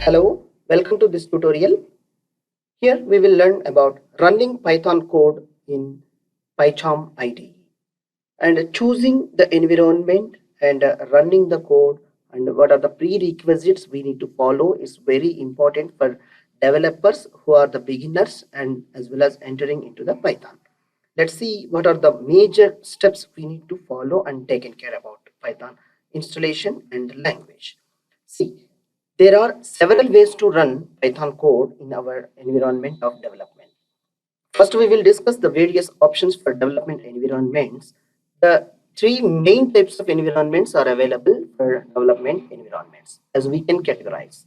Hello, welcome to this tutorial. Here we will learn about running Python code in PyCharm IDE and choosing the environment and running the code and what are the prerequisites we need to follow is very important for developers who are the beginners and as well as entering into the Python. Let's see what are the major steps we need to follow and taken care about Python installation and language. See, there are several ways to run Python code in our environment of development. First, we will discuss the various options for development environments. The three main types of environments are available for development environments as we can categorize.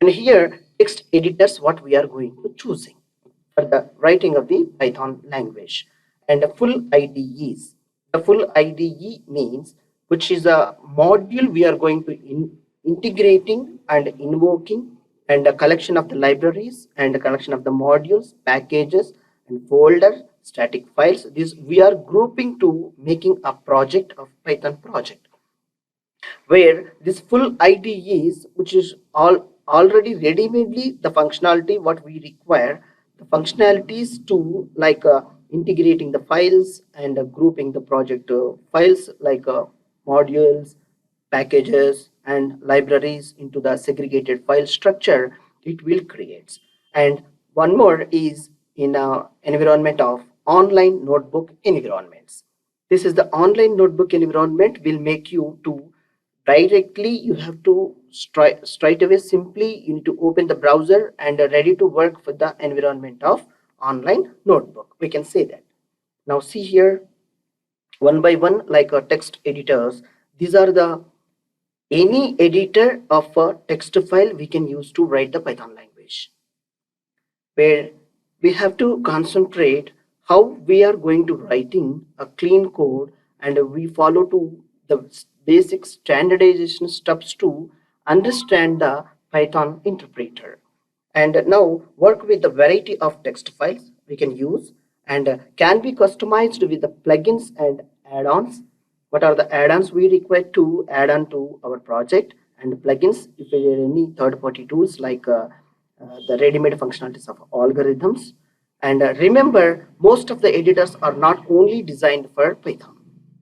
And here, text editors, what we are going to choosing for the writing of the Python language. And the full IDEs. The full IDE means which is a module we are going to integrating and invoking and a collection of the libraries and a collection of the modules, packages and folder, static files. This we are grouping to making a project of Python project where this full IDE which is already ready-madely the functionality what we require, the functionalities to like integrating the files and grouping the project files like modules, packages and libraries into the segregated file structure it will create. And one more is in a environment of online notebook environments. This is the online notebook environment will make you to directly you have to straight away simply you need to open the browser and ready to work with the environment of online notebook. We can say that. Now see here one by one like text editors. These are the any editor of a text file we can use to write the Python language, where we have to concentrate how we are going to writing a clean code and we follow to the basic standardization steps to understand the Python interpreter. And now work with the variety of text files we can use and can be customized with the plugins and add-ons. What are the add-ons we require to add on to our project and plugins if there are any third-party tools like the ready-made functionalities of algorithms. And remember, most of the editors are not only designed for Python.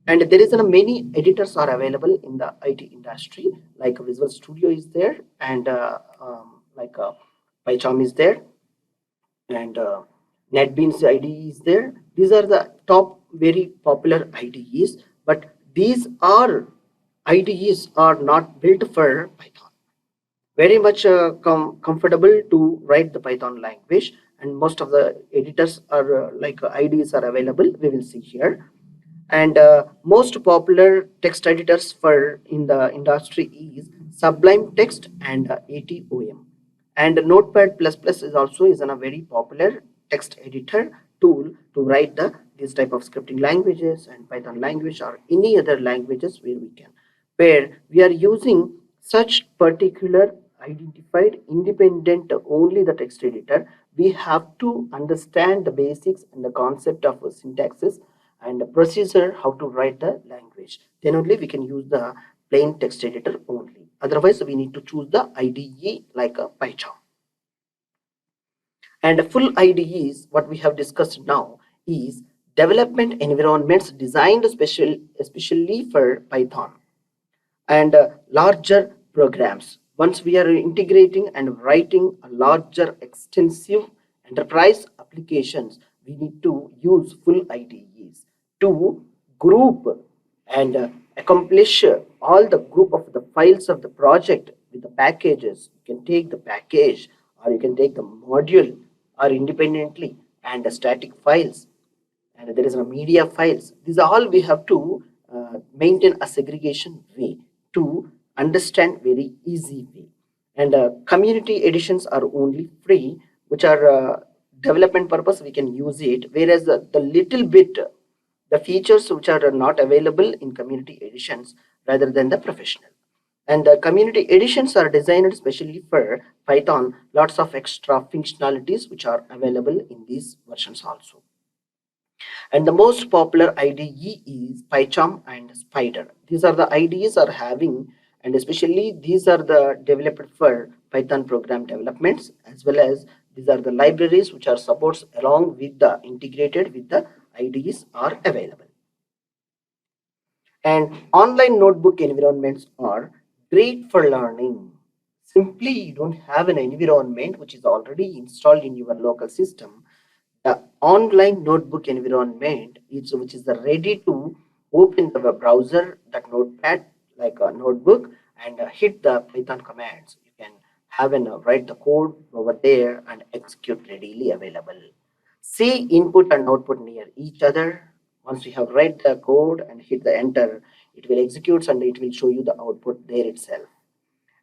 And there is many editors are available in the IT industry, like Visual Studio is there, and PyCharm is there, and NetBeans IDE is there. These are the top very popular IDEs, but these are IDEs are not built for Python. Very much comfortable to write the Python language, and most of the editors are IDEs are available. We will see here. And most popular text editors for in the industry is Sublime Text and ATOM. And Notepad++ is also is a very popular text editor tool to write the this type of scripting languages and Python language or any other languages where we are using such particular identified independent only the text editor. We have to understand the basics and the concept of syntaxes and the procedure how to write the language. Then only we can use the plain text editor only. Otherwise, we need to choose the IDE like a PyCharm. And full IDEs, what we have discussed now is development environments designed especially for Python and larger programs. Once we are integrating and writing a larger extensive enterprise applications, we need to use full IDEs to group and accomplish all the group of the files of the project with the packages. You can take the package or you can take the module or independently and the static files and there is a media files. These are all we have to maintain a segregation way to understand very easy way. And community editions are only free, which are development purpose we can use it, whereas the little bit the features which are not available in community editions rather than the professional. And the community editions are designed especially for Python, lots of extra functionalities which are available in these versions also. And the most popular IDE is PyCharm and Spider. These are the IDEs are having and especially these are the developed for Python program developments, as well as these are the libraries which are supports along with the integrated with the IDEs are available. And online notebook environments are great for learning. Simply you don't have an environment which is already installed in your local system. The online notebook environment is which is ready to open the web browser, that notepad like a notebook, and hit the Python commands. You can have and write the code over there and execute readily available. See input and output near each other. Once you have write the code and hit the enter, it will execute and it will show you the output there itself.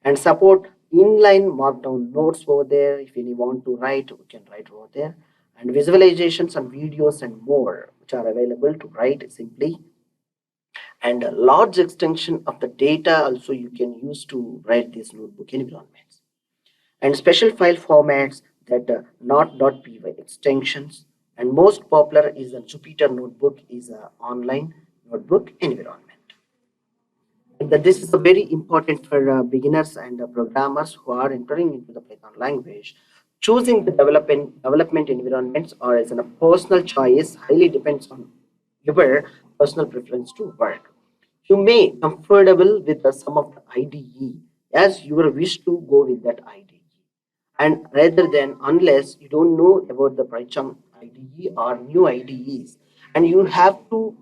And support inline markdown notes over there. If you want to write, you can write over there. And visualizations and videos and more which are available to write simply. And a large extension of the data also you can use to write these notebook environments. And special file formats that not.py extensions, and most popular is a Jupyter notebook is an online notebook environment. And that this is a very important for beginners and programmers who are entering into the Python language. Choosing the development environments or as a personal choice highly depends on your personal preference to work. You may comfortable with some of the IDE as you wish to go with that IDE, and rather than unless you don't know about the PyCharm IDE or new IDEs, and you have to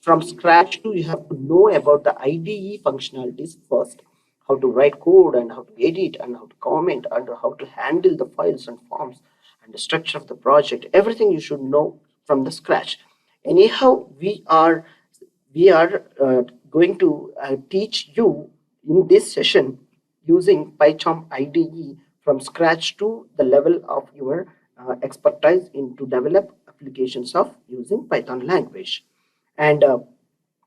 from scratch to you have to know about the IDE functionalities first, how to write code and how to edit and how to comment and how to handle the files and forms and the structure of the project. Everything you should know from the scratch. Anyhow, we are going to teach you in this session using PyCharm IDE from scratch to the level of your expertise in to develop applications of using Python language. And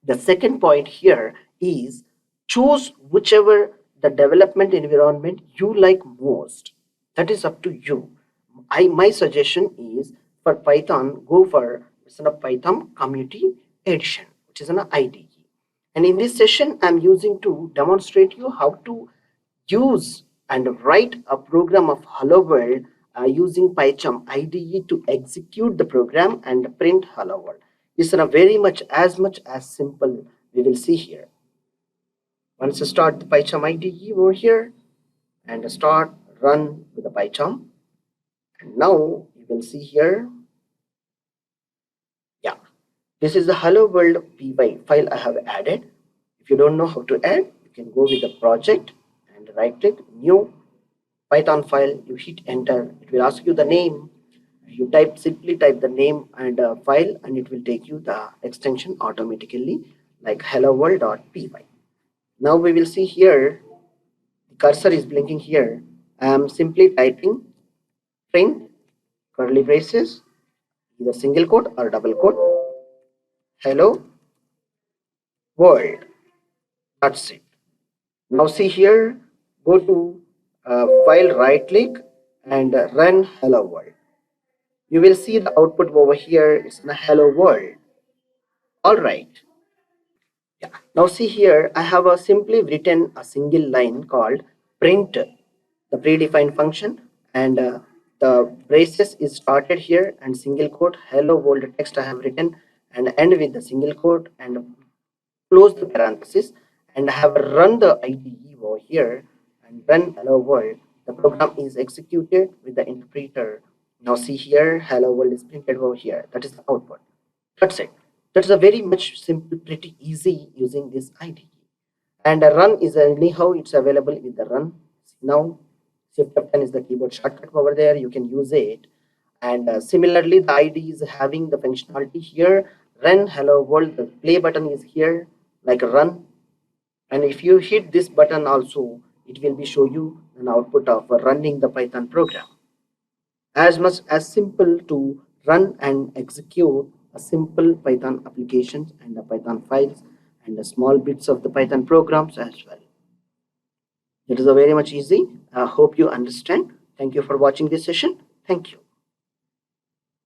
the second point here is choose whichever the development environment you like most. That is up to you. My suggestion is for Python, go for Python Community Edition, which is an IDE. And in this session, I'm using to demonstrate you how to use and write a program of Hello World using PyCharm IDE to execute the program and print Hello World. This is very much as simple we will see here. Once you start the PyCharm IDE over here and start run with the PyCharm, and now you will see here, yeah, this is the Hello World py file I have added. If you don't know how to add, you can go with the project and right click new Python file. You hit enter. It will ask you the name. You simply type the name and file, and it will take you the extension automatically like hello world.py. Now we will see here the cursor is blinking here. I am simply typing print curly braces, either single quote or double quote, hello world. That's it. Now see here, go to file, right click and run hello world. You will see the output over here. It's a hello world. All right. Yeah. Now see here, I have simply written a single line called print, the predefined function, and the braces is started here and single quote hello world text I have written and end with the single quote and close the parenthesis, and I have run the IDE over here and run hello world. The program is executed with the interpreter. Now see here, hello world is printed over here. That is the output. That's it. That's a very much simple, pretty easy using this IDE. And a run is anyhow it's available with the run. Now Shift F10 is the keyboard shortcut over there. You can use it. And similarly, the IDE is having the functionality here. Run hello world. The play button is here like a run. And if you hit this button also, it will be show you an output of running the Python program. As much as simple to run and execute a simple Python applications and the Python files and the small bits of the Python programs as well. It is a very much easy. I hope you understand. Thank you for watching this session. Thank you.